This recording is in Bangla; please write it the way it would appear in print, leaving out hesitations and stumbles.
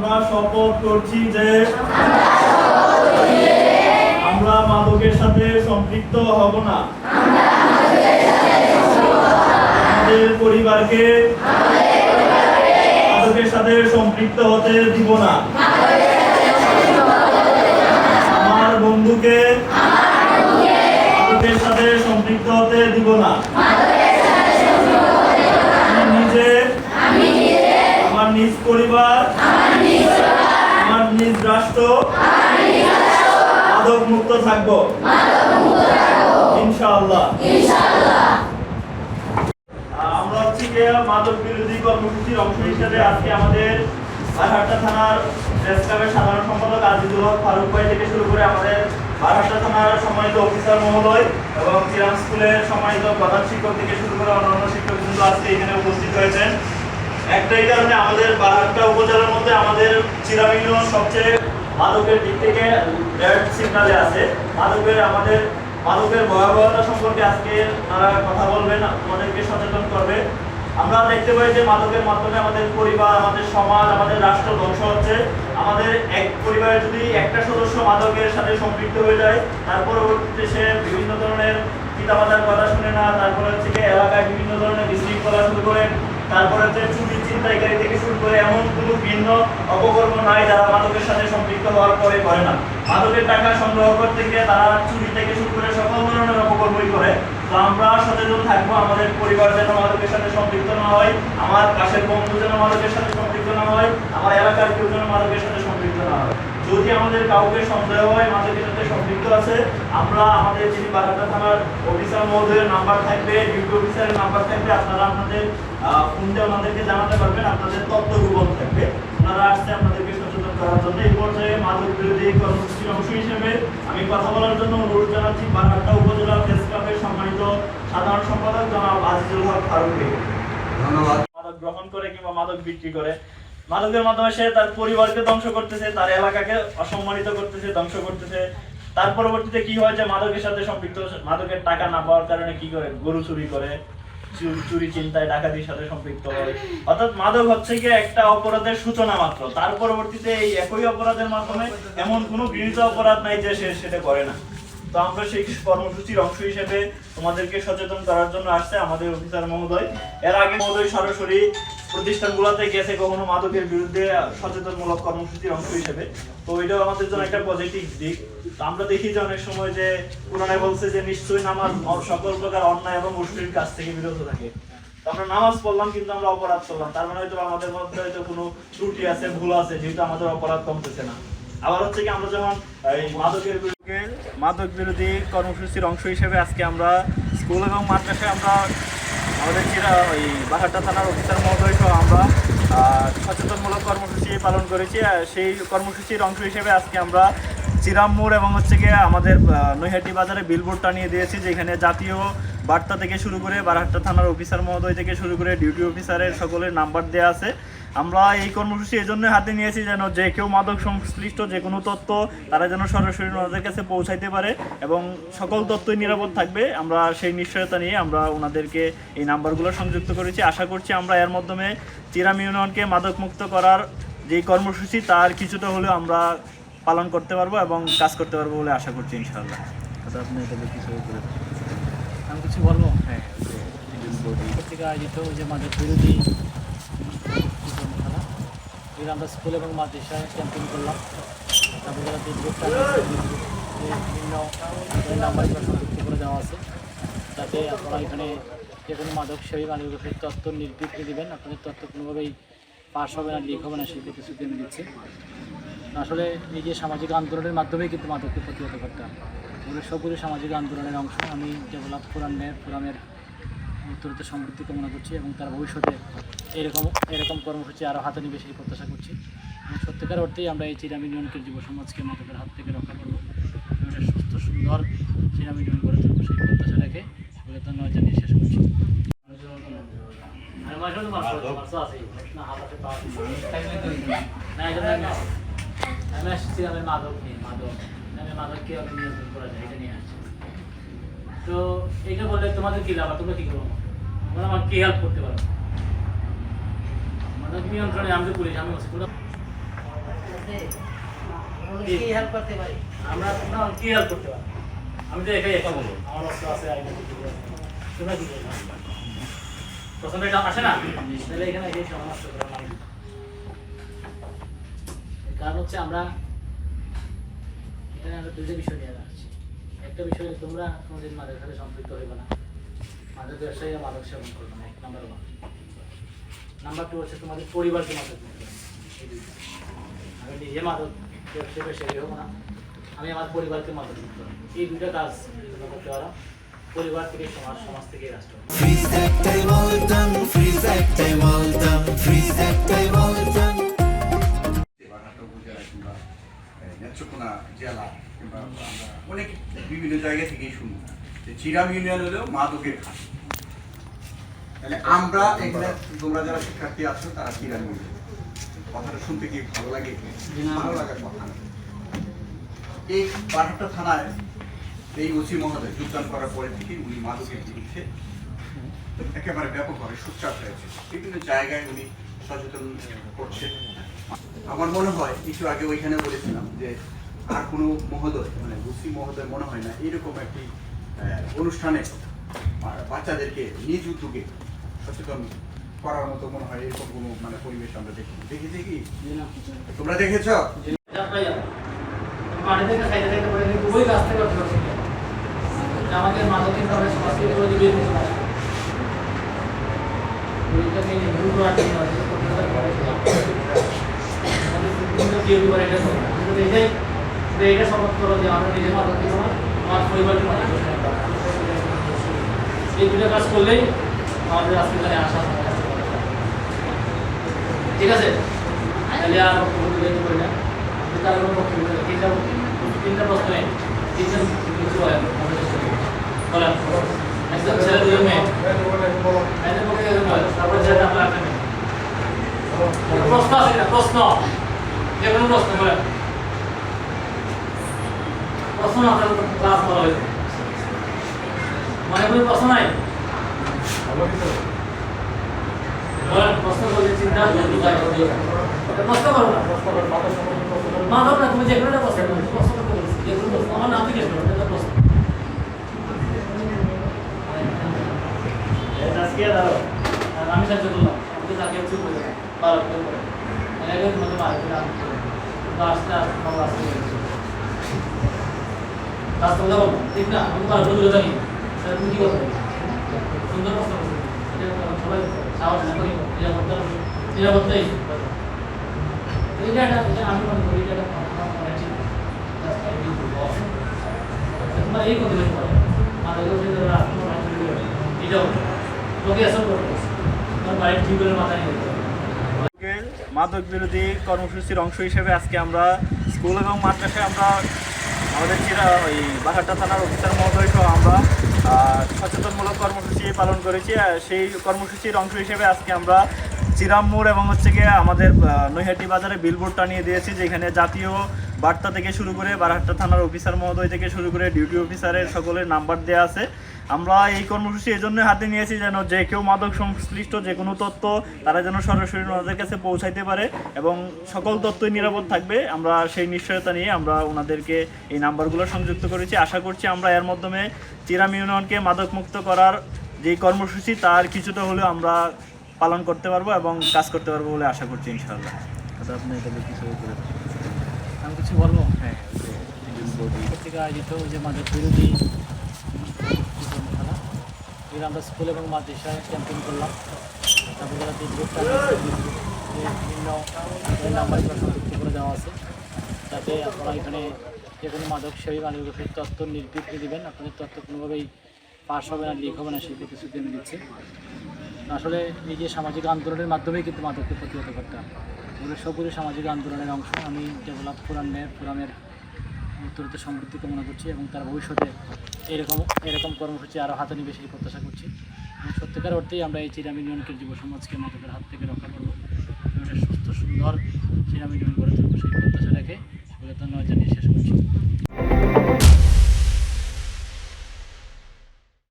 আমরা শপথ করছি যে আমরা মাদকের সাথে সম্পৃক্ত হব না। আমাদের পরিবারকে মাদকের সাথে সম্পৃক্ত হতে দিব না। আমার বন্ধুকে মাদকের সাথে সম্পৃক্ত হতে দিব না। আমি নিজে আমার নিজ পরিবার, আমার নিজ রাষ্ট্র মাদক মুক্ত থাকবো ইনশাআল্লাহ। আমরা হচ্ছে মাদক বিরোধী কর্মসূচির অংশ হিসেবে আজকে আমাদের বারহাট্টা থানার প্রেস ক্লাবের সাধারণ সম্পাদক আজিজুল হক ফারুক ভাই থেকে শুরু করে আমাদের বারহাট্টা থানার সম্মানিত অফিসার মহোদয় এবং চিরাম স্কুলের সম্মানিত প্রধান শিক্ষক থেকে শুরু করে অন্যান্য শিক্ষক কিন্তু আজকে এখানে উপস্থিত হয়েছেন। একটাই কারণে আমাদের বারহাট্টা উপজেলার মধ্যে আমাদের চিরাম ইউনিয়ন সবচেয়ে মাদকের দিক থেকে রেড সিগনালে আছে। মাদকের ভয়াবহতা সম্পর্কে আজকে তারা কথা বলবেন, আমাদেরকে সচেতন করবে। আমরা দেখতে পাই যে মাদকের মাধ্যমে আমাদের পরিবার, আমাদের সমাজ, আমাদের রাষ্ট্র ধ্বংস হচ্ছে। আমাদের এক পরিবারে যদি একটা সদস্য মাদকের সাথে সম্পৃক্ত হয়ে যায়, তার পরবর্তীতে সে বিভিন্ন ধরনের পিতামাতার কথা শুনে না, তারপরে হচ্ছে এলাকায় বিভিন্ন ধরনের বিশৃঙ্খলা শুরু করে, তারপরে হচ্ছে চুরি ছিনতাইকারী থেকে শুরু করে এমন কোনো ভিন্ন অপকর্ম নাই যারা মাদকের সাথে সম্পৃক্ত হওয়ার পরে করে না। মাদকের টাকা সংগ্রহ করতে গিয়ে তারা চুরি থেকে শুরু করে সকল ধরনের অপকর্মই করে। তো আমরা সচেতন থাকবো, আমাদের পরিবার যেন মাদকের সাথে সম্পৃক্ত না হয়, আমার পাশের বন্ধু যেন মাদকের সাথে সম্পৃক্ত না হয়, আমার এলাকার কেউ যেন মাদকের সাথে সম্পৃক্ত না হয়। যদি আমাদের কাউকে সন্দেহ হয় মাদকের সাথে সম্পৃক্ত আছে, আমরা আমাদের যিনি বারহাট্টা থানার অফিসার মহোদয়ের নাম্বার থাকবে, ডিউটি অফিসারের নাম্বার থাকবে, আপনারা আপনাদের ফোনতে ওনাদেরকে জানাতে পারবেন, আপনাদের তথ্য গোপন থাকবে। ওনারা আসছে আপনাদেরকে সচেতন করার জন্য। এই পর্যায়ে মাদক বিরোধী কর্মসূচির অংশ হিসেবে আমি কথা বলার জন্য অনুরোধ জানাচ্ছি বারহাট্টা উপজেলা প্রেস ক্লাবের সম্মানিত সাধারণ সম্পাদক জনাব আজিজুল হক ফারুককে। ধন্যবাদ। মাদক গ্রহণ করে কিংবা মাদক বিক্রি করে, মাদকের মাধ্যমে সে তার পরিবারকে ধ্বংস করতেছে, তার এলাকাকে অসম্মানিত করতেছে, ধ্বংস করতেছে। তার পরবর্তীতে কি হয় যে মাদকের সাথে সম্পৃক্ত, মাদকের টাকা না পাওয়ার কারণে কি করে, গরু চুরি করে, চুরি চিন্তায় ডাকাতির সাথে সম্পৃক্ত হয়। অর্থাৎ মাদক হচ্ছে কি একটা অপরাধের সূচনা মাত্র। তার পরবর্তীতে এই একই অপরাধের মাধ্যমে এমন কোনো গৃহীত অপরাধ নাই যে সে সেটা করে না। তো আমরা সেই কর্মসূচির অংশ হিসেবে তোমাদেরকে সচেতন করার জন্য আসছে আমাদের অফিসার মহোদয়। এর আগে মহোদয় সরাসরি প্রতিষ্ঠানগুলোতে গেছে কখনো মাদকের বিরুদ্ধে সচেতনমূলক কর্মসূচির অংশ হিসেবে। তো এটাও আমাদের জন্য একটা পজিটিভ দিক। তো আমরা দেখি যে অনেক সময় যে কোরআনে বলছে যে নিশ্চয়ই নামাজ সকল প্রকার অন্যায় এবং অশ্লীল কাজ থেকে বিরত থাকে। তো আমরা নামাজ পড়লাম কিন্তু আমরা অপরাধ করলাম, তার মানে হয়তো আমাদের মধ্যে হয়তো কোনো ত্রুটি আছে, ভুল আছে, যেহেতু আমাদের অপরাধ কমতেছে না। আবার হচ্ছে কি আমরা যখন এই মাদক বিরোধী কর্মসূচির অংশ হিসেবে আজকে আমরা স্কুল এবং মাদ্রাসায় আমরা আমাদের ওই বারহাট্টা থানার অফিসার মহোদয় সহ আমরা সচেতনমূলক কর্মসূচি পালন করেছি। সেই কর্মসূচির অংশ হিসেবে আজকে আমরা চিরাম মোড় এবং হচ্ছে গিয়ে আমাদের নৈহাটি বাজারে বিলবোর্ড টানিয়ে দিয়েছি, যেখানে জাতীয় বার্তা থেকে শুরু করে বারহাট্টা থানার অফিসার মহোদয় থেকে শুরু করে ডিউটি অফিসারের সকলের নাম্বার দেওয়া আছে। আমরা এই কর্মসূচি এই জন্য হাতে নিয়েছি যেন যে কেউ মাদক সংশ্লিষ্ট যে কোনো তথ্য তারা যেন সরাসরি ওনাদের কাছে পৌঁছাইতে পারে এবং সকল তথ্যই নিরাপদ থাকবে। আমরা সেই নিশ্চয়তা নিয়ে আমরা ওনাদেরকে এই নাম্বারগুলো সংযুক্ত করেছি। আশা করছি আমরা এর মাধ্যমে চিরাম ইউনিয়নকে মাদক মুক্ত করার যে কর্মসূচি তার কিছুটা হলেও আমরা পালন করতে পারবো এবং কাজ করতে পারবো বলে আশা করছি ইনশাআল্লাহ। আপনি কিছু আমি কিছু বলবো? হ্যাঁ, পত্রিকা আয়োজিত যে মাদক বিরোধী খেলা, আমরা স্কুল এবং মাদ্রাসায় ক্যাম্পেইন করলাম। তারপরে যারা বিভিন্ন নাম্বারগুলো সংযুক্ত করে দেওয়া আছে, যাতে আপনারা এখানে যে কোনো মাদক সেবী মাদকের তথ্য নির্বিঘ্নে দেবেন। আপনাদের তথ্য কোনোভাবেই পাস হবে না, লিক হবে না, সেই প্রতিশ্রুতি আমি দিচ্ছি। আসলে এই যে সামাজিক আন্দোলনের মাধ্যমেই কিন্তু মাদককে প্রতিহত করতে হবে। ওগুলো সবগুলো সামাজিক আন্দোলনের অংশ। আমি ডেভেলপ ফোরামের উত্তরোত্তর সমৃদ্ধি কামনা করছি এবং তার ভবিষ্যতে এরকম কর্মসূচি আরও হাতে নিবে সেই প্রত্যাশা করছি। এবং সত্যিকার অর্থেই আমরা এই চিরাম ইউনিয়নকে যুব সমাজকে মাদকের হাত থেকে রক্ষা করবো, একটা সুস্থ সুন্দর চিরাম ইউনিয়ন গড়ে তুলবো সেই প্রত্যাশা রেখে ধন্যবাদ জানিয়ে শেষ করছি। আমি আসছি মাদক কীভাবে নিয়ন্ত্রণ করা যায় এটা নিয়ে আসছি। তো এইটা বললে তোমাদের কী লাভ, তোমরা কী করবো, তোমরা আমাকে কী হেল্প করতে পারো মাদক নিয়ন্ত্রণে? আমি তো পুলিশ, আমি কি হেল্প করতে পারি? আমরা না কি হেল্প করতে পারি? আমি তো একাই একা বলবো, আমার অস্ত্র আছে, তোমরা কি বলবো? প্রথমে এটা আসে না, তাহলে এখানে এই সমস্ত করা মানে কারণ হচ্ছে আমরা এখানে আমরা দুটো বিষয় নিয়ে আসছি। একটা বিষয়, তোমরা কোনোদিন মাদকের সাথে সম্পৃক্ত হইবে না, মাদক ব্যবসায়ীরা মাদক সেবন করবে না, 1 নাম্বার 1। নাম্বার 2 হচ্ছে তোমাদের পরিবারকে মাদক মুক্ত করবে। এই দুইটা। আমি নিজে মাদক ব্যবসায়ী হবো না, আমি আমার পরিবারকে মাদক মুক্ত করবো। এই দুইটা কাজ তোমরা করতে পারো, পরিবার থেকে সমাজ, সমাজ থেকে রাষ্ট্র। বাঘাটা উপজেলা কিংবা নেত্রকোনা জেলা কিংবা আমরা অনেক বিভিন্ন জায়গা থেকেই শুনি যে চিরাম ইউনিয়ন হলেও মাদকের খাত। তাহলে আমরা এখানে তোমরা যারা শিক্ষার্থী আছো তারা চিরাম ইউনিয়ন, কথাটা শুনতে কি ভালো লাগে? ভালো লাগার কথা না। এই বাঘাটা থানায় এই ওসি মহোদয় যোগদান করার পরে থেকে উনি মাদকের বিরুদ্ধে একেবারে ব্যাপকভাবে সোচ্চার হয়েছে, বিভিন্ন জায়গায় উনি সচেতন করছেন। আমার মনে হয় একটু আগে ওইখানে বলেছিলাম যে আর কোনো মহোদয় মানে ওসি মহোদয় মনে হয় না এরকম একটি অনুষ্ঠানে বাচ্চাদেরকে নিজ উদ্যোগে সচেতন করার মতো মনে হয় এরকম কোনো মানে পরিবেশ আমরা দেখেছি কি? তোমরা দেখেছ? আমাদের মাদকের কারণে সমাজকে বিবেক এটা শপথ করো যে আমরা নিজে মাদক দিব না, আমার পরিবারকে মাদক দিব না। এই দুটো কাজ করলেই আমাদের আজকে এখানে আসা ঠিক আছে। তাহলে আর বক্তব্য করি না, তার কোনো বক্তব্য নেই। তিনটা প্রশ্ন নেই, তিনটা কিছু হয় বলেন। একজন ছেলে, 2 মেয়ে, এদের পক্ষে একজন হয়, তারপরে ছেলেটা আপনার একটা মেয়ে। প্রশ্ন আছে কিনা? প্রশ্ন, যে কোনো প্রশ্ন বলেন। প্রশ্ন না থাকলে ক্লাস করা হয়েছে, মনে কোনো প্রশ্ন নাই? বলেন, প্রশ্ন করলে চিন্তা প্রশ্ন করো না, মাধব না, তুমি যে কোনো একটা প্রশ্ন করো, প্রশ্ন করতে বলছি, যে কোনো প্রশ্ন, আমার নাম জিজ্ঞেস করো, এটা প্রশ্ন। আমি সাহায্য করলাম, আমাকে তাকে চুপ করে বারো করে পড়ে তোমাকে মারে করে আমি আসতে আসতে আসতে রাস্তা কথা বলবো, ঠিক না? আমি বারো করে জানি তুমি কি করবে? সুন্দর প্রশ্ন করবে, সবাই সাহস করি, নিরাপত্তাই এইটা আমি মনে করি এটা এই কথা করে আমাদের এটাও তোকে আসল করবো তোমার বাড়ির টিউবের মাথায় নিয়ে মাদক বিরোধী কর্মসূচির অংশ হিসেবে আজকে আমরা স্কুল এবং মাদ্রাসায় আমরা আমাদের বাঘাটা থানার অফিসার মহোদয় সহ আমরা সচেতনমূলক কর্মসূচি পালন করেছি। সেই কর্মসূচির অংশ হিসেবে আজকে আমরা চিরাম মোড় এবং গিয়ে আমাদের নৈহাটি বাজারে বিলবোর্ড টানিয়ে দিয়েছি, যেখানে জাতীয় বার্তা থেকে শুরু করে বাঘাটা থানার অফিসার মহোদয় থেকে শুরু করে ডিউটি অফিসারের সকলের নাম্বার দেওয়া আছে। আমরা এই কর্মসূচি এই জন্য হাতে নিয়েছি যেন যে কেউ মাদক সংশ্লিষ্ট যে কোনো তথ্য তারা যেন সরাসরি ওনাদের কাছে পৌঁছাইতে পারে এবং সকল তথ্যই নিরাপদ থাকবে। আমরা সেই নিশ্চয়তা নিয়ে আমরা ওনাদেরকে এই নাম্বারগুলো সংযুক্ত করেছি। আশা করছি আমরা এর মাধ্যমে চিরাম ইউনিয়নকে মাদক মুক্ত করার যে কর্মসূচি তার কিছুটা হলেও আমরা পালন করতে পারবো এবং কাজ করতে পারবো বলে আশা করছি ইনশাআল্লাহ। আপনি এটাকে কিছু আমি কিছু বলবো? হ্যাঁ, থেকে আয়োজিত যে মাদক বিরোধী খেলা, আমরা স্কুল এবং মাদ্রাসায় ক্যাম্পেইন করলাম। তারপরে যারা বিভিন্ন নাম্বার সংযুক্ত করে দেওয়া আছে, যাতে আপনারা এখানে যে কোনো মাদক সেবী মাদকের তথ্য নির্বিঘ্নে দেবেন, আপনাদের তথ্য কোনোভাবেই পাস হবে না, লিক হবে না, সেই প্রতিশ্রুতি আমি দিচ্ছি। আসলে এই যে সামাজিক আন্দোলনের মাধ্যমেই কিন্তু মাদককে প্রতিহত করতে হবে। এগুলো সবগুলো সামাজিক আন্দোলনের অংশ। আমি ডেভেলপ ফোরামের উত্তরোত্তর সমৃদ্ধি কামনা করছি এবং তার ভবিষ্যতে এরকম কর্মসূচি আরও হাতে নিবে সেই প্রত্যাশা করছি। এবং সত্যিকার অর্থেই আমরা এই চিরাম ইউনিয়নকে যুব সমাজকে মাদকের হাত থেকে রক্ষা করবো, একটা সুস্থ সুন্দর চিরাম ইউনিয়ন গড়ে তুলব সেই প্রত্যাশা রেখে সকলে ধন্যবাদ জানিয়ে শেষ করছি।